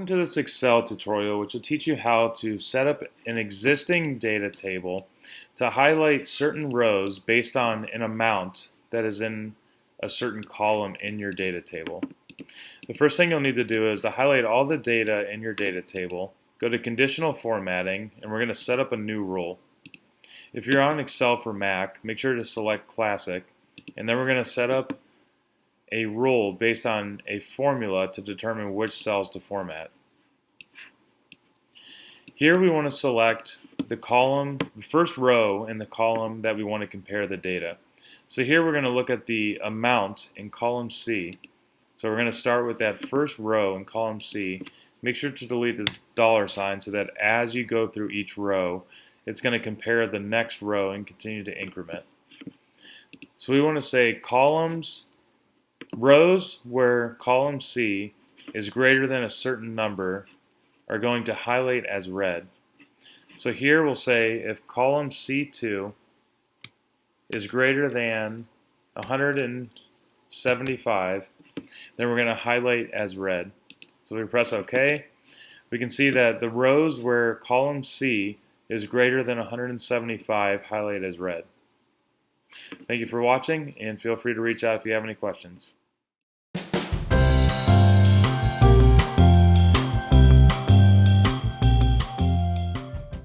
Welcome to this Excel tutorial, which will teach you how to set up an existing data table to highlight certain rows based on an amount that is in a certain column in your data table. The first thing you'll need to do is to highlight all the data in your data table, go to Conditional Formatting, and we're going to set up a new rule. If you're on Excel for Mac, make sure to select Classic, and then we're going to set up a rule based on a formula to determine which cells to format. Here we want to select the column, the first row in the column that we want to compare the data. So here we're going to look at the amount in column C. So we're going to start with that first row in column C. Make sure to delete the $ so that as you go through each row, it's going to compare the next row and continue to increment. So we want to say rows where column C is greater than a certain number are going to highlight as red. So here we'll say if column C2 is greater than 175, then we're going to highlight as red. So we press OK. We can see that the rows where column C is greater than 175 highlight as red. Thank you for watching, and feel free to reach out if you have any questions.